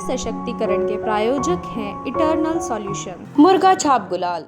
सशक्तिकरण के प्रायोजक हैं इटर्नल सॉल्यूशन। मुर्गा छाप गुलाल।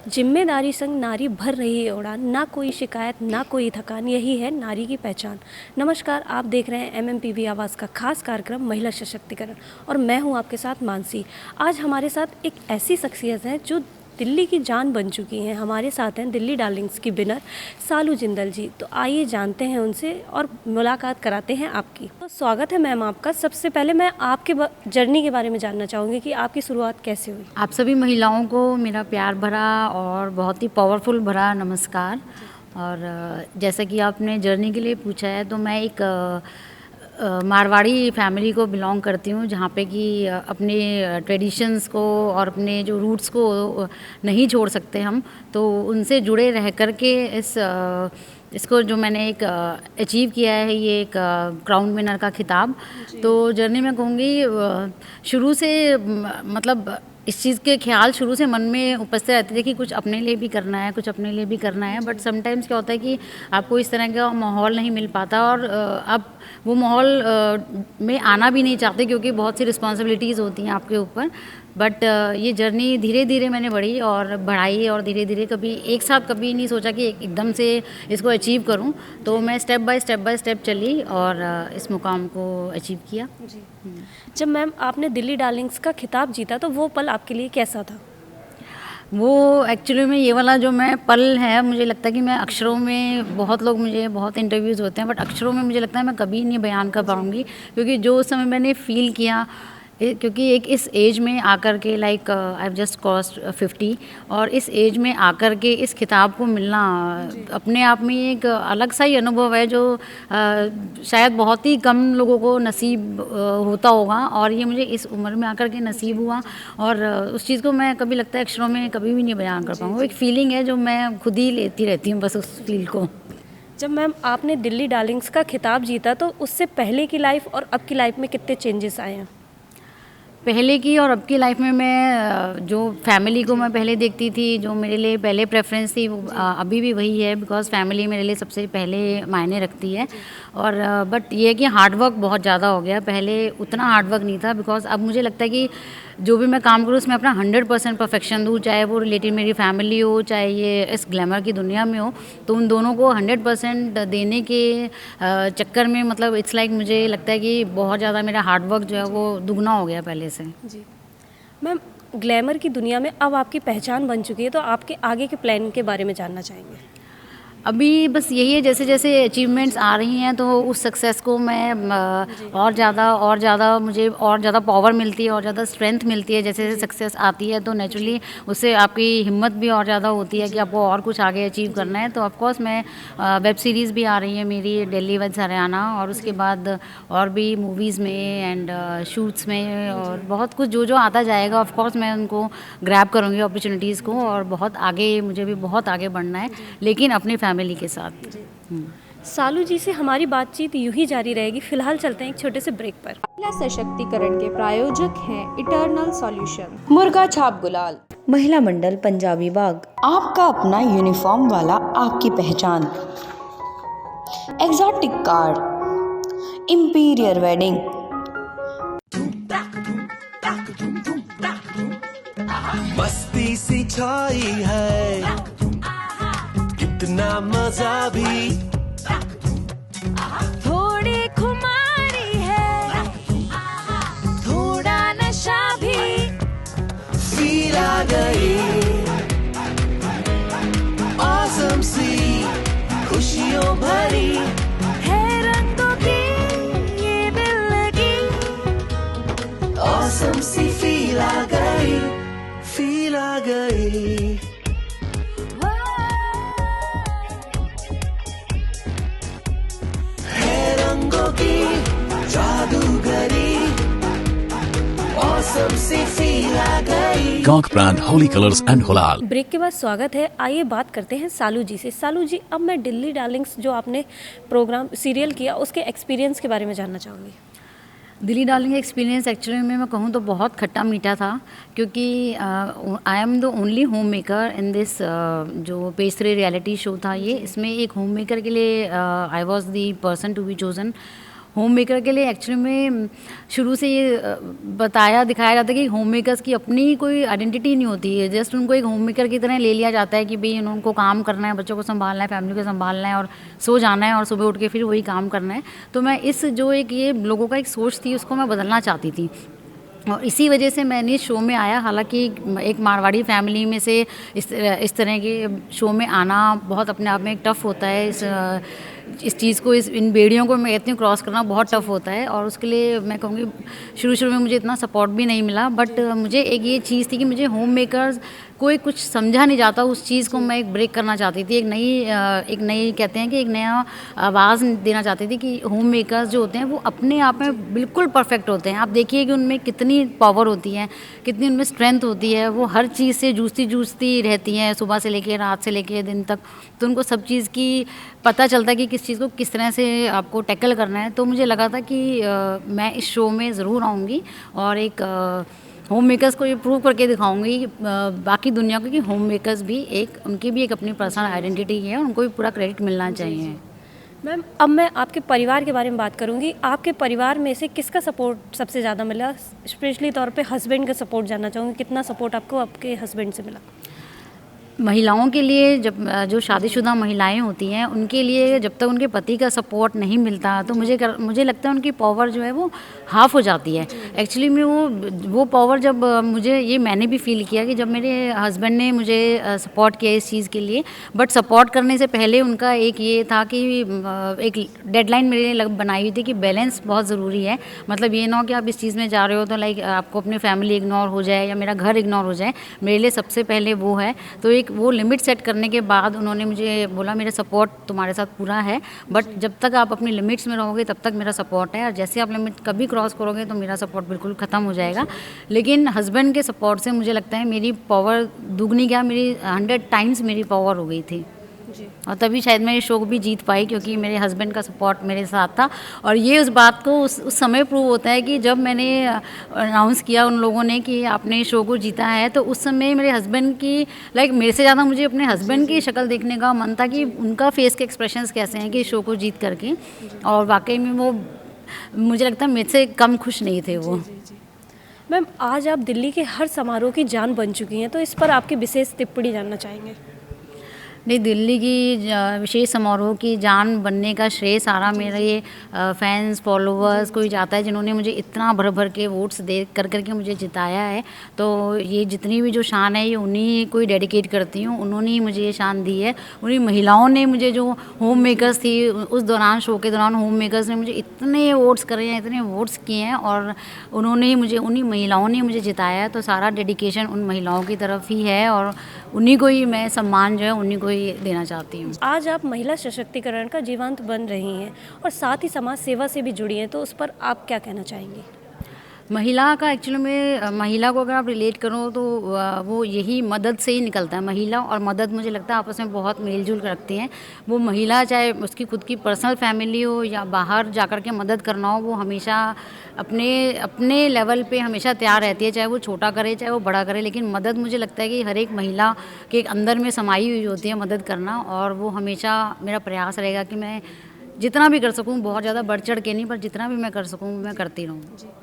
जिम्मेदारी संग नारी भर रही है उड़ान, ना कोई शिकायत ना कोई थकान, यही है नारी की पहचान। नमस्कार, आप देख रहे हैं एमएमपीवी आवाज़ का खास कार्यक्रम महिला सशक्तिकरण और मैं हूं आपके साथ मानसी। आज हमारे साथ एक ऐसी शख्सियत है जो दिल्ली की जान बन चुकी हैं। हमारे साथ हैं दिल्ली डार्लिंग्स की विनर सालू जिंदल जी। तो आइए जानते हैं उनसे और मुलाकात कराते हैं आपकी। तो स्वागत है मैम आपका। सबसे पहले मैं आपके जर्नी के बारे में जानना चाहूँगी कि आपकी शुरुआत कैसे हुई। आप सभी महिलाओं को मेरा प्यार भरा और बहुत ही पावरफुल भरा नमस्कार। और जैसा कि आपने जर्नी के लिए पूछा है, तो मैं एक मारवाड़ी फैमिली को बिलोंग करती हूँ, जहाँ पे कि अपने ट्रेडिशंस को और अपने जो रूट्स को नहीं छोड़ सकते हम, तो उनसे जुड़े रह कर के इसको जो मैंने एक अचीव किया है, ये एक क्राउन विनर का खिताब। तो जर्नी में कहूँगी शुरू से मतलब इस चीज़ के ख्याल शुरू से मन में उपस्थित रहते थे कि कुछ अपने लिए भी करना है, कुछ अपने लिए भी करना है। बट समटाइम्स क्या होता है कि आपको इस तरह का माहौल नहीं मिल पाता और आप वो माहौल में आना भी नहीं चाहते, क्योंकि बहुत सी रिस्पॉन्सिबिलिटीज़ होती हैं आपके ऊपर। बट ये जर्नी धीरे धीरे मैंने बढ़ाई और धीरे धीरे कभी एक साथ कभी नहीं सोचा कि एकदम से इसको अचीव करूं। तो मैं स्टेप बाय स्टेप चली और इस मुकाम को अचीव किया। जी। जब मैम आपने दिल्ली डार्लिंग्स का खिताब जीता, तो वो पल आपके लिए कैसा था? वो एक्चुअली में ये वाला जो मैं पल है, मुझे लगता है कि मैं अक्षरों में, बहुत लोग मुझे बहुत इंटरव्यूज़ होते हैं, बट अक्षरों में मुझे लगता है मैं कभी नहीं बयान कर पाऊँगी, क्योंकि जो उस समय मैंने फ़ील किया, क्योंकि एक इस एज में आकर के like I have just crossed 50 और इस एज में आकर के इस खिताब को मिलना अपने आप में एक अलग सा ही अनुभव है, जो शायद बहुत ही कम लोगों को नसीब होता होगा, और ये मुझे इस उम्र में आकर के नसीब हुआ। और उस चीज़ को मैं कभी लगता है अक्षरों में कभी भी नहीं बयान कर पाऊँगा। वो एक फ़ीलिंग है जो मैं खुद ही लेती रहती हूँ, बस उस फील को। जब मैम आपने दिल्ली डार्लिंग्स का खिताब जीता, तो उससे पहले की लाइफ और अब की लाइफ में कितने चेंजेस आए हैं? पहले की और अब की लाइफ में मैं जो फैमिली को मैं पहले देखती थी, जो मेरे लिए पहले प्रेफरेंस थी, वो अभी भी वही है, बिकॉज़ फैमिली मेरे लिए सबसे पहले मायने रखती है। और बट ये है कि हार्डवर्क बहुत ज़्यादा हो गया, पहले उतना हार्डवर्क नहीं था। बिकॉज़ अब मुझे लगता है कि जो भी मैं काम करूँ उसमें अपना 100% परफेक्शन दूँ, चाहे वो रिलेटेड मेरी फैमिली हो, चाहे ये इस ग्लैमर की दुनिया में हो, तो उन दोनों को 100% देने के चक्कर में मतलब इट्स लाइक मुझे लगता है कि बहुत ज़्यादा मेरा हार्डवर्क जो है वो दुगना हो गया पहले से। जी मैम, ग्लैमर की दुनिया में अब आपकी पहचान बन चुकी है, तो आपके आगे के प्लान के बारे में जानना चाहेंगे। अभी बस यही है, जैसे जैसे अचीवमेंट्स आ रही हैं तो उस सक्सेस को मैं और ज़्यादा मुझे और ज़्यादा पावर मिलती है और ज़्यादा स्ट्रेंथ मिलती है। जैसे जैसे सक्सेस आती है तो नेचुरली उससे आपकी हिम्मत भी और ज़्यादा होती है कि आपको और कुछ आगे अचीव करना है। तो ऑफकोर्स मैं वेब सीरीज़ भी आ रही है मेरी, दिल्ली विद हरियाणा, और उसके बाद और भी मूवीज़ में एंड शूट्स में और बहुत कुछ जो जो आता जाएगा, ऑफकोर्स मैं उनको ग्रैब करूँगी अपॉर्चुनिटीज़ को, और बहुत आगे मुझे भी बहुत आगे बढ़ना है, लेकिन अपनी फैमिली के साथ। सालू जी से हमारी बातचीत यूं ही जारी रहेगी। फिलहाल चलते हैं एक छोटे से ब्रेक पर। महिला सशक्तिकरण के प्रायोजक हैं इटर्नल सॉल्यूशन। मुर्गा छाप गुलाल। महिला मंडल पंजाबी बाग, आपका अपना यूनिफॉर्म वाला, आपकी पहचान। एग्जॉटिक कार, इंपीरियर वेडिंग, मस्ती सी छाई है, कितना मजा भी, थोड़ी खुमारी है, थोड़ा नशा भी, फील आ गई ऑसम सी खुशियों भरी, है रंगों की ये दिल लगी, ऑसम सी फील आ गई, फील आ गई। Gawk brand Holy Colors and Holal। Break के बाद स्वागत है। आइए बात करते हैं सालू जी से। सालू जी, अब मैं दिल्ली डार्लिंग्स जो आपने प्रोग्राम सीरियल किया उसके एक्सपीरियंस के बारे में जानना चाहूँगी। दिल्ली डार्लिंग का एक्सपीरियंस एक्चुअली में मैं कहूँ तो बहुत खट्टा मीठा था, क्योंकि I am the only home maker in this जो पेज 3 रियलिटी शो था ये, इसमें एक होम मेकर के लिए I was the person to be chosen. Home maker के लिए एक्चुअली में शुरू से ये बताया दिखाया जाता है कि होम मेकर्स की अपनी कोई आइडेंटिटी नहीं होती है, जस्ट उनको एक होम मेकर की तरह ले लिया जाता है कि भाई उनको काम करना है, बच्चों को संभालना है, फैमिली को संभालना है और सो जाना है और सुबह उठ के फिर वही काम करना है। तो मैं इस जो एक ये लोगों का एक सोच थी उसको मैं बदलना चाहती थी, और इसी वजह से मैंने इस शो में आया। हालांकि एक मारवाड़ी फैमिली में से इस तरह के शो में आना बहुत अपने आप में एक टफ़ होता है। इस चीज़ को इन बेड़ियों को मैं कहती हूँ क्रॉस करना बहुत टफ़ होता है, और उसके लिए मैं कहूँगी शुरू में मुझे इतना सपोर्ट भी नहीं मिला। बट मुझे एक ये चीज़ थी कि मुझे होम मेकर्स कोई कुछ समझा नहीं जाता, उस चीज़ को मैं एक ब्रेक करना चाहती थी। एक नई कहते हैं कि एक नया आवाज़ देना चाहती थी कि होम मेकर्स जो होते हैं वो अपने आप में बिल्कुल परफेक्ट होते हैं। आप देखिए कि उनमें कितनी पावर होती है, कितनी उनमें स्ट्रेंथ होती है, वो हर चीज़ से जूझती रहती हैं सुबह से लेके रात से लेके दिन तक। तो उनको सब चीज़ की पता चलता है कि किस चीज़ को किस तरह से आपको टैकल करना है। तो मुझे लगा था कि मैं इस शो में ज़रूर आऊँगी और एक होम मेकर्स को ये प्रूव करके दिखाऊंगी बाकी दुनिया को कि होम मेकर्स भी उनकी भी एक अपनी पर्सनल आइडेंटिटी है, उनको भी पूरा क्रेडिट मिलना चाहिए। मैम, अब मैं आपके परिवार के बारे में बात करूंगी। आपके परिवार में से किसका सपोर्ट सबसे ज़्यादा मिला? स्पेशली तौर पे हस्बैंड का सपोर्ट जानना चाहूँगी, कितना सपोर्ट आपको आपके हस्बैंड से मिला? महिलाओं के लिए जो शादीशुदा महिलाएं होती हैं उनके लिए जब तक उनके पति का सपोर्ट नहीं मिलता तो मुझे लगता है उनकी पावर जो है वो हाफ़ हो जाती है। एक्चुअली में वो पावर जब मैंने भी फील किया कि जब मेरे हस्बैंड ने मुझे सपोर्ट किया इस चीज़ के लिए, बट सपोर्ट करने से पहले उनका एक ये था कि एक डेडलाइन मेरे लिए बनाई हुई थी कि बैलेंस बहुत ज़रूरी है। मतलब ये ना हो कि आप इस चीज़ में जा रहे हो तो लाइक आपको अपनी फैमिली इग्नोर हो जाए या मेरा घर इग्नोर हो जाए। मेरे लिए सबसे पहले वो है। तो एक वो लिमिट सेट करने के बाद उन्होंने मुझे बोला मेरा सपोर्ट तुम्हारे साथ पूरा है, बट जब तक आप अपनी लिमिट्स में रहोगे तब तक मेरा सपोर्ट है, और जैसे आप लिमिट कभी क्रॉस करोगे तो मेरा सपोर्ट बिल्कुल ख़त्म हो जाएगा। लेकिन हस्बैंड के सपोर्ट से मुझे लगता है मेरी पावर दुगनी क्या, मेरी 100 टाइम्स मेरी पावर हो गई थी। और तभी शायद मैं ये शो भी जीत पाई क्योंकि मेरे हस्बैंड का सपोर्ट मेरे साथ था। और ये उस बात को उस समय प्रूव होता है कि जब मैंने अनाउंस किया उन लोगों ने कि आपने शो को जीता है, तो उस समय मेरे हस्बैंड की लाइक मेरे से ज़्यादा मुझे अपने हस्बैंड की शक्ल देखने का मन था कि उनका फेस के एक्सप्रेशंस कैसे हैं कि शो को जीत करके। और वाकई में वो मुझे लगता है मेरे से कम खुश नहीं थे वो। मैम, आज आप दिल्ली के हर समारोह की जान बन चुकी हैं, तो इस पर आपकी विशेष टिप्पणी जानना चाहेंगे। नहीं, दिल्ली की विशेष समारोह की जान बनने का श्रेय सारा मेरे फैंस फॉलोअर्स को ही जाता है, जिन्होंने मुझे इतना भर भर के वोट्स दे करके मुझे जिताया है। तो ये जितनी भी जो शान है ये उन्हीं को ही डेडिकेट करती हूँ, उन्होंने ही मुझे ये शान दी है। उन्हीं महिलाओं ने मुझे, जो होम मेकर्स थी उस दौरान, शो के दौरान होम मेकर्स ने मुझे इतने वोट्स करे हैं, इतने वोट्स किए हैं, और उन्हीं महिलाओं ने मुझे जिताया है। तो सारा डेडिकेशन उन महिलाओं की तरफ ही है और उन्हीं को ही मैं सम्मान जो है उन्हीं को ही देना चाहती हूँ। आज आप महिला सशक्तिकरण का जीवंत बन रही हैं और साथ ही समाज सेवा से भी जुड़ी हैं, तो उस पर आप क्या कहना चाहेंगी? महिला का एक्चुअली में महिला को अगर आप रिलेट करो तो वो यही मदद से ही निकलता है। महिला और मदद मुझे लगता है आपस में बहुत मेल जोल रखती हैं। वो महिला चाहे उसकी खुद की पर्सनल फैमिली हो या बाहर जाकर के मदद करना हो, वो हमेशा अपने लेवल पे हमेशा तैयार रहती है, चाहे वो छोटा करे चाहे वो बड़ा करे। लेकिन मदद मुझे लगता है कि हर एक महिला के अंदर में समाई हुई होती है मदद करना, और वो हमेशा मेरा प्रयास रहेगा कि मैं जितना भी कर सकूँ, बहुत ज़्यादा बढ़ चढ़ के नहीं, पर जितना भी मैं कर सकूँ मैं करती रहूँ।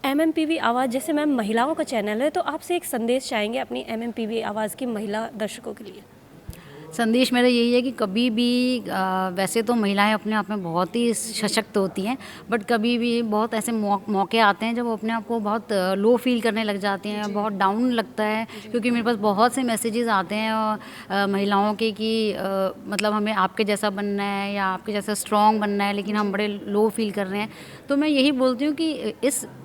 MMPV आवाज़ जैसे मैम महिलाओं का चैनल है, तो आपसे एक संदेश चाहेंगे अपनी MMPV आवाज़ की महिला दर्शकों के लिए? संदेश मेरा यही है कि कभी भी वैसे तो महिलाएं अपने आप में बहुत ही सशक्त होती हैं, बट कभी भी बहुत ऐसे मौके आते हैं जब वो अपने आप को बहुत लो फील करने लग जाती हैं, बहुत डाउन लगता है। क्योंकि मेरे पास बहुत से मैसेजेस आते हैं महिलाओं के कि मतलब हमें आपके जैसा बनना है या आपके जैसा स्ट्रॉन्ग बनना है, लेकिन हम बड़े लो फील कर रहे हैं। तो मैं यही बोलती हूँ कि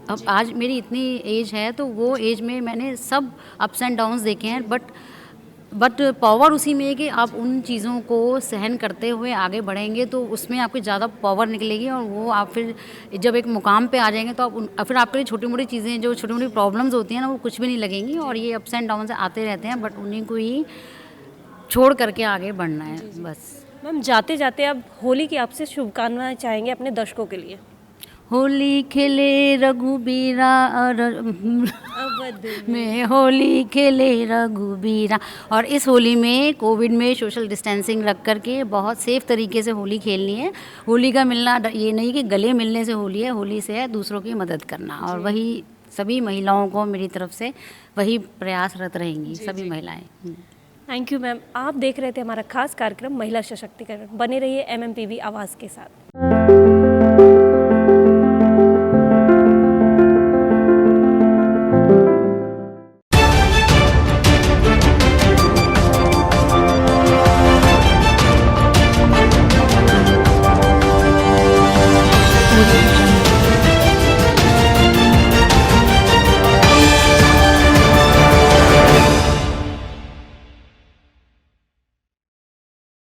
अब आज मेरी इतनी एज है, तो वो एज में मैंने सब अप्स एंड डाउन्स देखे हैं, बट पावर उसी में है कि आप उन चीज़ों को सहन करते हुए आगे बढ़ेंगे तो उसमें आपकी ज़्यादा पावर निकलेगी, और वो आप फिर जब एक मुकाम पे आ जाएंगे तो आप फिर आपके लिए छोटी मोटी चीज़ें, जो छोटी मोटी प्रॉब्लम्स होती हैं ना, वो कुछ भी नहीं लगेंगी। और ये अप्स एंड डाउन्स आते रहते हैं, बट उन्हीं को ही छोड़ करके आगे बढ़ना है बस। मैम, जाते जाते आप होली की आपसे शुभकामनाएं चाहेंगे अपने दर्शकों के लिए? होली खेले रघुबीरा में होली खेले रघुबीरा। और इस होली में कोविड में सोशल डिस्टेंसिंग रख करके बहुत सेफ तरीके से होली खेलनी है। होली का मिलना ये नहीं कि गले मिलने से होली है, होली से है दूसरों की मदद करना। और वही सभी महिलाओं को मेरी तरफ से वही प्रयासरत रहेंगी सभी महिलाएं। Thank you ma'am. आप देख रहे थे हमारा खास कार्यक्रम महिला सशक्तिकरण। बने रहिए MMPV आवाज़ के साथ।